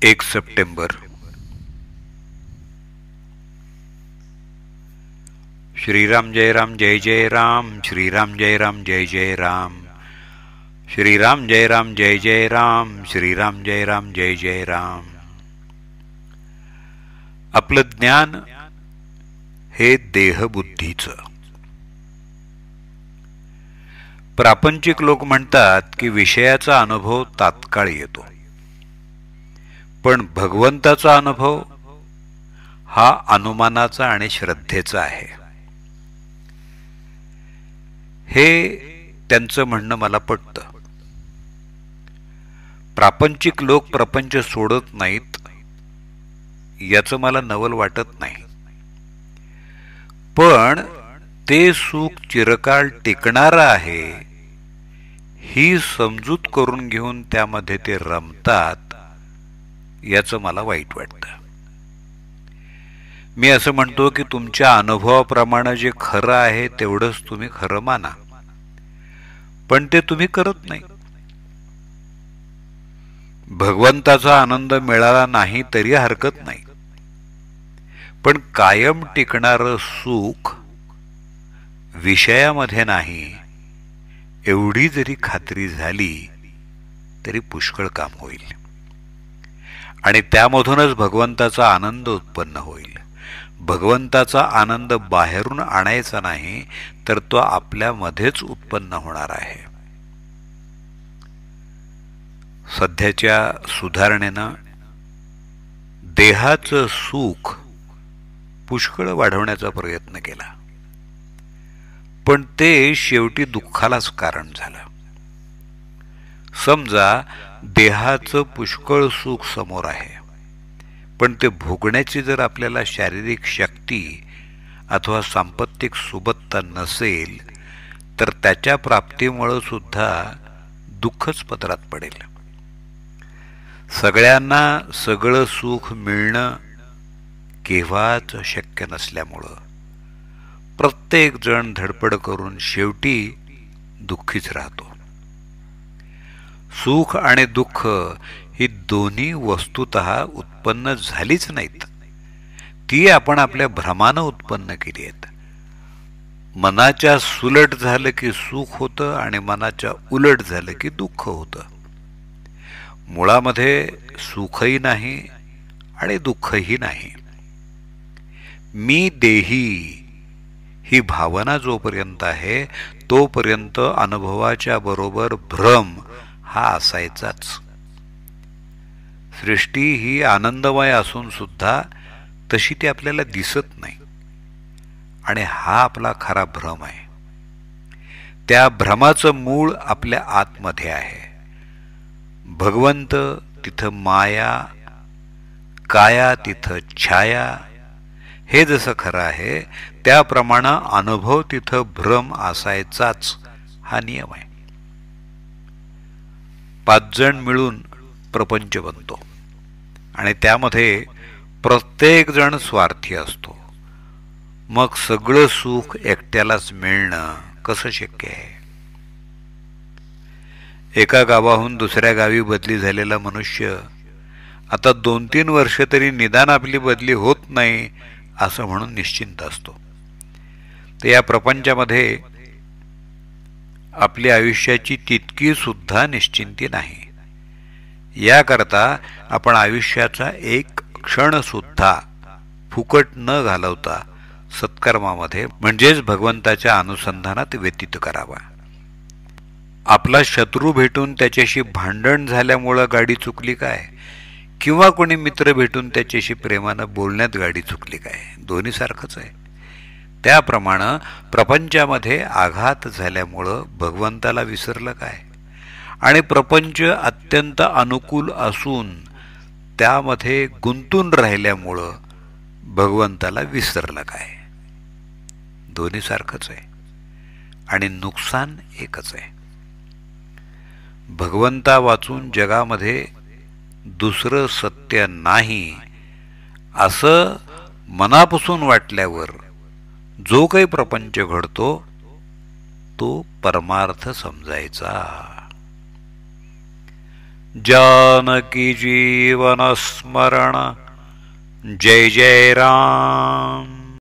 1 September. Shriram जय राम जय जय राम, श्रीराम जय राम जय जय राम, श्रीराम जय राम जय जय राम, श्रीराम जय राम जय जय राम. आपलं ज्ञान हे देहबुद्धीचं. प्रापंचिक लोक म्हणतात की विषयाचा अनुभव तात्काळ येतो, पण भगवंताचा अनुभव हा अनुमानाचा आणि श्रद्धेचा आहे. हे त्यांचं म्हणणं मला पटतं. प्रापंचिक लोक प्रपंच सोडत नाहीत याचं मला नवल वाटत नाही, पण ते सुख चिरकाळ टिकणारं आहे ही समजूत करून घेऊन त्यामध्ये ते रमतात याचं मला वाईट वाटतं. मी असं म्हणतो की तुमच्या अनुभवाप्रमाणे जे खरं आहे तेवढंच तुम्ही खरं माना, पण ते तुम्ही करत नाही. भगवंताचा आनंद मिळाला नाही तरी हरकत नाही, पण कायम टिकणारं सुख विषयामध्ये नाही एवढी जरी खात्री झाली तरी पुष्कळ काम होईल, आणि त्यामधूनच भगवंताचा आनंद उत्पन्न होईल. भगवंताचा आनंद बाहेरून आणायचा नाही, तर तो आपल्यामध्येच उत्पन्न होणार आहे. सध्याच्या सुधारणेनं देहाचं सुख पुष्कळ वाढवण्याचा प्रयत्न केला, पण ते शेवटी दुःखालाच कारण झालं. समजा देहाचं पुष्कळ सुख समोर आहे, पण ते भोगण्याची जर आपल्याला शारीरिक शक्ती अथवा सांपत्तिक सुबत्ता नसेल तर त्याच्या प्राप्तीमुळे सुद्धा दुःखच पदरात पडेल. सगळ्यांना सगळं सुख मिळणं केव्हाच शक्य नसल्यामुळं प्रत्येक जण धडपड करून शेवटी दुःखीच राहतो. सुख आणि दुःख ही दोन्ही वस्तुतः उत्पन्न झालीच नाहीत, ती आपण आपल्या भ्रमानं उत्पन्न केली आहेत. मनाच्या सुलट झालं की सुख होतं आणि मनाच्या उलट झालं की दुःख होतं. मुळामध्ये सुखही नाही आणि दुःखही नाही. मी देही ही भावना जोपर्यंत आहे तोपर्यंत अनुभवाच्या बरोबर भ्रम हा असायचाच. सृष्टी ही आनंदमय असून सुद्धा तशी ती आपल्याला दिसत नाही, आणि हा आपला खरा भ्रम आहे. त्या भ्रमाचं मूळ आपल्या आतमध्ये आहे. भगवंत तिथं माया, काया तिथं छाया, हे जसं खरं आहे त्याप्रमाणे अनुभव तिथं भ्रम असायचाच हा नियम आहे. 5 जण मिळून प्रपंच बनतो आणि त्यामध्ये प्रत्येक जण स्वार्थी असतो. मग सगळं सुख एकट्यालाच मिळणं कसं शक्य आहे? एका गावाहून दुसऱ्या गावी बदली झालेला मनुष्य आता 2-3 वर्ष तरी निदान आपली बदली होत नाही असं म्हणून निश्चिंत असतो. तर या प्रपंचामध्ये आपल्या आयुष्याची तितकी सुद्धा निश्चिंती नाही. याकरता आपण आयुष्याचा एक क्षण सुद्धा फुकट न घालवता सत्कर्मामध्ये म्हणजेच भगवंताच्या अनुसंधानात व्यतीत करावा. आपला शत्रू भेटून त्याच्याशी भांडण झाल्यामुळं गाडी चुकली काय, किंवा कोणी मित्र भेटून त्याच्याशी प्रेमानं बोलण्यात गाडी चुकली काय, दोन्ही सारखंच आहे. त्याप्रमाणे प्रपंचामध्ये आघात झाल्यामुळं भगवंताला विसरलं काय, आणि प्रपंच अत्यंत अनुकूल असून त्यामध्ये गुंतून राहिल्यामुळं भगवंताला विसरलं काय. दोन्ही सारखंच आहे आणि नुकसान एकच आहे. भगवंता वाचून जगामध्ये दुसरं सत्य नाही असं मनापासून वाटल्यावर जो काही प्रपंच घडतो तो परमार्थ समजायचा. जानकी जीवन स्मरण. जय जय राम.